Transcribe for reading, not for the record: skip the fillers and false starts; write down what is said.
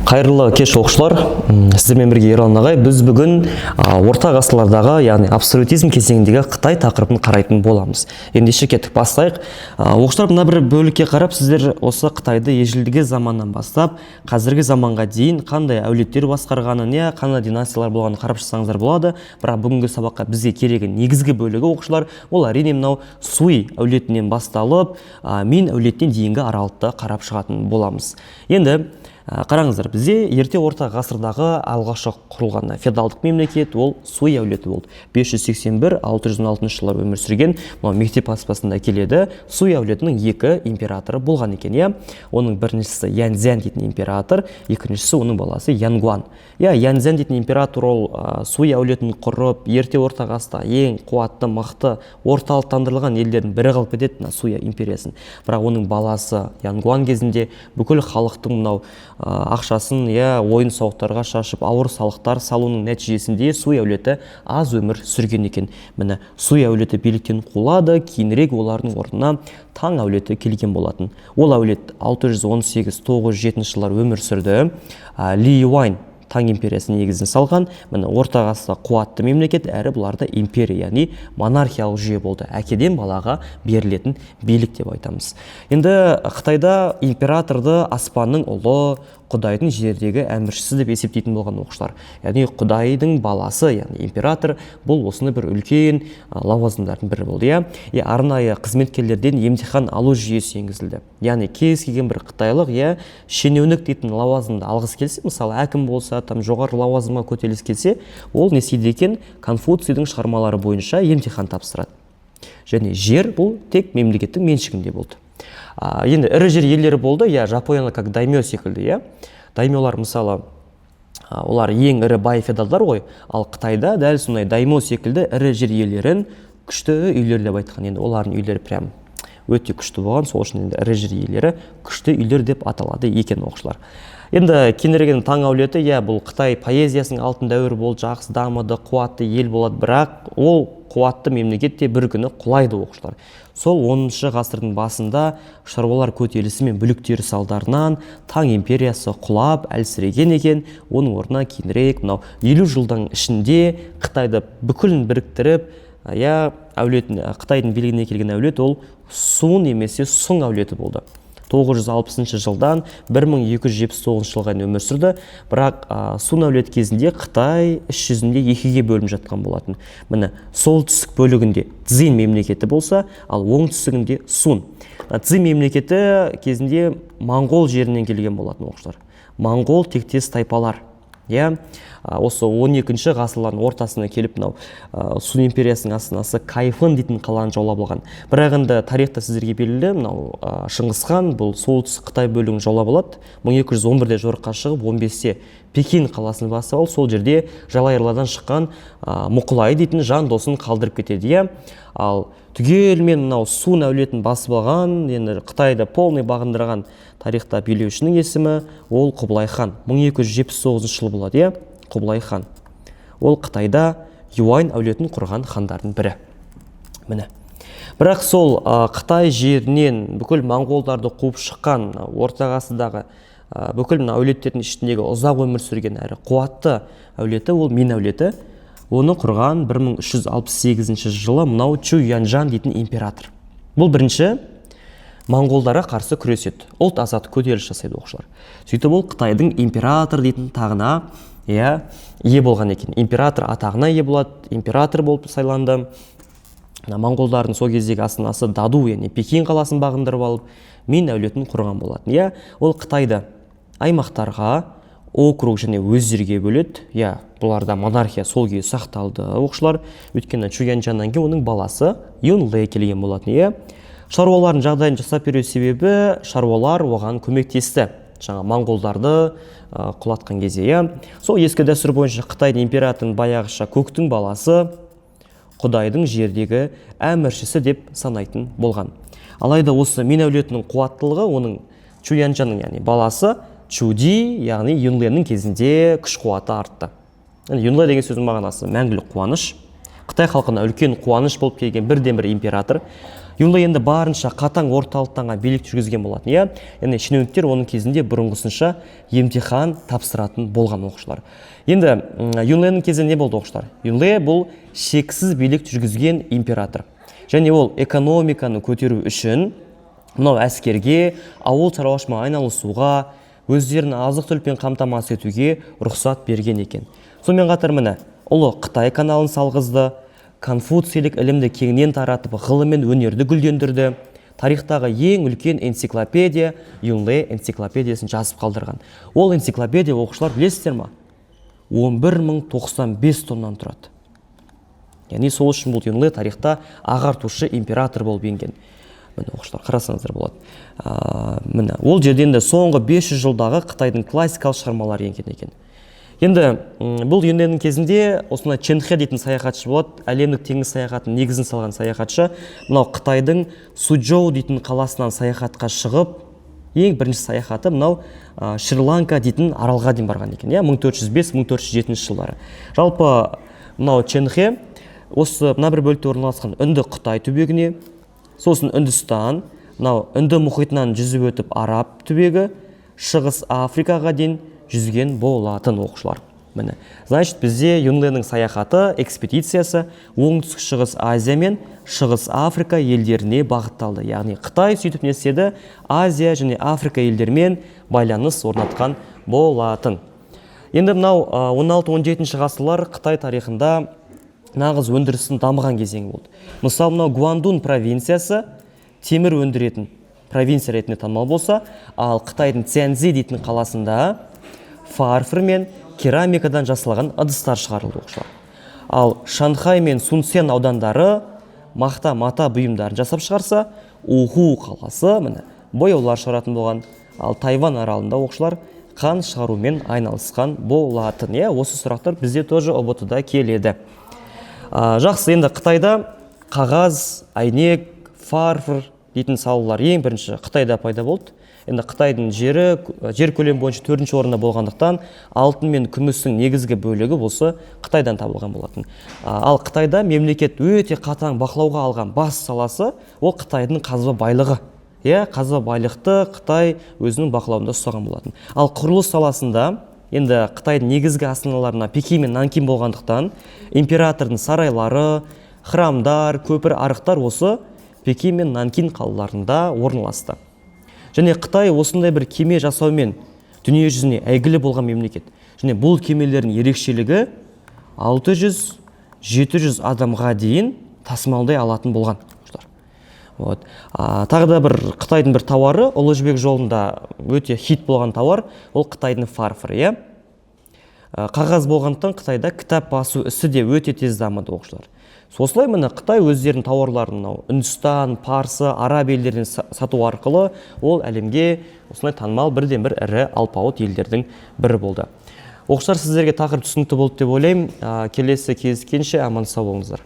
Қайырлы кеш оқушылар, сіздермен бірге Ерлан ағай, біз бүгін орта ғасырлардағы, яғни абсолютизм кезеңіндегі Қытай тақырыбын қарайтын боламыз. Ендеше кеттік, бастайық. Оқушылар, мына бір бөлікке қарап, сіздер осы Қытайды ежелгі заманнан бастап, қазіргі заманға дейін қандай әулеттер басқарғанын, қандай династиялар болғанын қарап шықсаңыздар болады. Бірақ бүгінгі сабаққа бізге керегі негізгі бөлігі оқушылар, ол әрине мынау Суй әулетінен басталып, Мин әулетінен дейінгі аралықты қарап шығатын боламыз. Енді қараңыздар, бізде ерте орта ғасырдағы алғашқы құрылған феодалдық мемлекет ол Суй әулеті болды. 581-616 жылдар өмір сүрген, мектеп аспасында келеді. Суй әулетінің екі императоры болған екен, Оның біріншісі Янцзян дейтін император, екіншісі оның баласы Янгуан. Янцзян дейтін император ол Суй әулетін құрып, ерте орта ғасырда ең қуатты, мықты, орталықтандырылған елдердің бірі қылып кетеді Суй империясын. Бірақ оның баласы Янгуан кезінде бүкіл халықтың мынау ақшасын ойын сауықтарға шашып, ауыр салықтар салуының нәтижесінде Суй әулеті аз өмір сүрген екен. Міне Суй әулеті биліктен құлады, кейінірек олардың орнына Таң әулеті келген болатын. Ол әулет 618-907 жылдар өмір сүрді. Ли Юань Таң империясының негізін салған. Міне орта ғасырда қуатты мемлекет, әрі бұларда империя, яғни монархиялық жүйе болды. Әкеден балаға берілетін билік деп айтамыз. Енді Қытайда императорды аспанның ұлы, Құдайдың жердегі әміршісі деп есептейтін болған оқушылар. Яғни Құдайдың баласы, яғни император, бұл осыны бір үлкен лауазымдардың бірі болды. Арнайы қызметкерлерден емтихан алу жүйесі енгізілді. Яғни кез келген бір қытайлық, шенеунік дейтін лауазымды алғысы келсе, мысалы әкім болса, жоғары лауазымға көтеріліс келсе, ол не істейді екен? Конфуцийдің шығармалары бойынша емтихан тапсырады. Және жер бұл тек мемлекеттің меншігінде болды. Енді ірі жер иелері болды, Жапонияда как даймё секілді, Даймёлар мысалы, олар ең ірі бай феодалдар ғой, ал Қытайда дәл сондай даймё секілді ірі жер иелерін күшті үйлер деп айтқан. Енді олардың үйлері прям өте күшті болған, сол үшін енді ірі жер иелері күшті үйлер деп аталады екен оқушылар. Енді кейінірек Таң әулеті, бұл Қытай поэзиясының алтын дәуірі болды, жақсы дамыды, қуатты ел болады, бірақ ол қуатты мемлекетте бір күні құлайды оқушылар. Сол 10-шы ғасырдың басында шаруалар көтерілісі мен бүліктері салдарынан Таң империясы құлап, әлсіреген екен. Оның орнына кейінірек 50 жылдың ішінде Қытайды бүкілін біріктіріп, Қытайдың билігіне келген әулет ол Сун немесе Сұң әулеті болды. 960 жылдан 1279 жылға өмір сүрді. Бірақ Сун әулеті кезінде Қытай іс жүзінде екіге бөлініп жатқан болатын. Міне солтүстік бөлігінде Цзин мемлекеті болса, ал оңтүстігінде Сун. Цзин мемлекеті кезінде Моңғол жерінен келген болатын оқушылар. Моңғол тектес тайпалар. Осы 12-ші ғасырлардың ортасына келіп, Сун империясының астанасы Кайфын дейтін қаланы жаулап алған. Бірақ енді тарихта сіздерге белгілі, Шыңғыс хан бұл солтүстік Қытай бөлігін жаулап алады. 1211-де жорыққа шығып, 15-те Пекин қаласын басып алып, сол жерде жалайырлардан шыққан Мұқылай дейтін жан досын қалдырып кетеді. Ал түгелмен Сун әулетін басып алған, енді Қытайды полный бағындырған тарихта билеушінің есімі ол Құбылай хан. 1279 жылы болады, Құбылай хан. Ол Қытайда Юань әулетін құрған хандардың бірі. Міне. Бірақ сол Қытай жерінен бүкіл моңғолдарды қуып шыққан орта ғасырдағы бүкіл әулеттердің ішіндегі ұзақ өмір сүрген әрі қуатты әулеті ол Мин әулеті. Оны құрған 1368 жылы мынау Чу Янжан дейтін император. Бұл бірінші моңғолдарға қарсы күреседі. Ұлт азат көтеріліс жасайды оқушылар. Сөйтіп ол Қытайдың император дейтін тағына ие болған екен. Император атағына ие болады, император болып сайланды. Моңғолдардың сол кездегі астанасы Даду, яғни Пекин қаласын бағындырып алып, Мин әулетін құрған болатын. Ол Қытайды аймақтарға, округ және өздерге бөледі. Бұларда монархия сол күйі сақталды оқушылар. Өйткені Чу Янжаннан кейін оның баласы Юнлэ келген болатын. Шаруалардың жағдайын жасап беру себебі шаруалар оған көмектесті. Моңғолдарды құлатқан кезде. Сол ескі дәстүр бойынша Қытайдың императорын баяғыша көктің баласы, Құдайдың жердегі әміршісі деп санайтын болған. Алайда осы Мин әулетінің қуаттылығы оның Чу Янжанның, яғни баласы Чуди, яғни Юнлэнің кезінде күш қуаты артты. Юнлэ деген сөздің мағынасы мәңгілік қуаныш. Қытай халқына үлкен қуаныш болып келген бірден бір император. Юнле енді барынша қатаң орталықтанған билік жүргізген болатын. Иә, яғни шенеуніктер оның кезінде бұрынғысынша емтихан тапсыратын болған оқушылар. Енді Юнленің кезінде не болды оқушылар? Юнле бұл шексіз билік жүргізген император. Және ол экономиканы көтеру үшін мынау әскерге, ауыл шаруашылығымен айналысуға, өздерін азық-түлікпен қамтамасыз етуге рұқсат берген екен. Сонымен қатар міне ұлы Қытай каналын салғызды, конфуцийлік ілімді кеңінен таратып, ғылым мен өнерді гүлдендірді. Тарихтағы ең үлкен энциклопедия Юнле энциклопедиясын жазып қалдырған. Ол энциклопедия оқушылар білесіздер ма? 11.095 томнан тұрады. Яғни сол үшін бұл Юнле тарихта ағартушы император болып енген. Міне оқушылар қарасаңыздар болады. Міне ол жерден де соңғы 500 жылдағы Қытайдың классикалық шығармалары енген екен. Енді бұл Юнленің кезінде осындай Чэнхэ дейтін саяхатшы болады, әлемдік теңіз саяхатының негізін салған саяхатшы. Мынау Қытайдың Суджоу дейтін қаласынан саяхатқа шығып, ең бірінші саяхаты мынау Шри-Ланка дейтін аралға дейін барған екен, 1405-1407 жылдары. Жалпы мынау Чэнхэ осы мына бір бөлікте орналасқан Үнді Қытай түбегіне, сосын Үндістан, мынау Үнді мұхитынан жүзіп өтіп Араб түбегі, Шығыс Африкаға дейін жүзген болатын оқушылар. Міне. Значит, бізде Юнленің саяхаты, экспедициясы оңтүстік Шығыс Азия мен Шығыс Африка елдеріне бағытталды. Яғни Қытай сөйтіп не істеді? Азия және Африка елдерімен байланыс орнатқан болатын. Енді мынау 16-17 ғасырлар Қытай тарихында нағыз өндірістің дамыған кезеңі болды. Мысалы, мынау Гуандун провинциясы темір өндіретін провинция ретінде танымал болса, ал Қытайдың Цзянси дейтін қаласында фарфор мен керамикадан жасалған ыдыстар шығарылды оқушылар. Ал Шанхай мен Сунсен аудандары мақта мата бұйымдарын жасап шығарса, Уху қаласы міне бояулар шығаратын болған. Ал Тайвань аралында оқушылар қан шығарумен айналысқан болатын. Осы сұрақтар бізде тоже ұбт-да келеді. Жақсы, енді Қытайда қағаз, әйнек, фарфор дейтін салалар ең бірінші Қытайда пайда болды. Енді Қытайдың жер көлемі бойынша 4-ші орында болғандықтан алтын мен күмістің негізгі бөлігі болса Қытайдан табылған болатын. Ал Қытайда мемлекет өте қатаң бақылауға алған бас саласы ол Қытайдың қазба байлығы. Қазба байлықты Қытай өзінің бақылауында ұстаған болатын. Ал құрылыс саласында енді Қытайдың негізгі астаналарына Пекин мен Нанкин болғандықтан императордың сарайлары, храмдар, көпір, арықтар осы Пекин мен Нанкин қалаларында орналасты. Және Қытай осындай бір кеме жасаумен дүние жүзіне әйгілі болған мемлекет. Және бұл кемелердің ерекшелігі 600-700 адамға дейін тасымалдай алатын болған. Тағы да бір Қытайдың бір тауары, Ұлы Жібек жолында өте хит болған тауар, ол Қытайдың фарфоры. Қағаз болғандықтан Қытайда кітап басу ісі де өте тез дамыды оқушылар. Осылай міне Қытай өздерінің тауарларын Үндістан, Парсы, Араб елдерінен сату арқылы ол әлемге осылай танымал бірден бір ірі алпауыт елдердің бірі болды. Оқушылар, сіздерге тақырып түсінікті болды деп ойлаймын. Келесі кездескенше аман сау болыңыздар.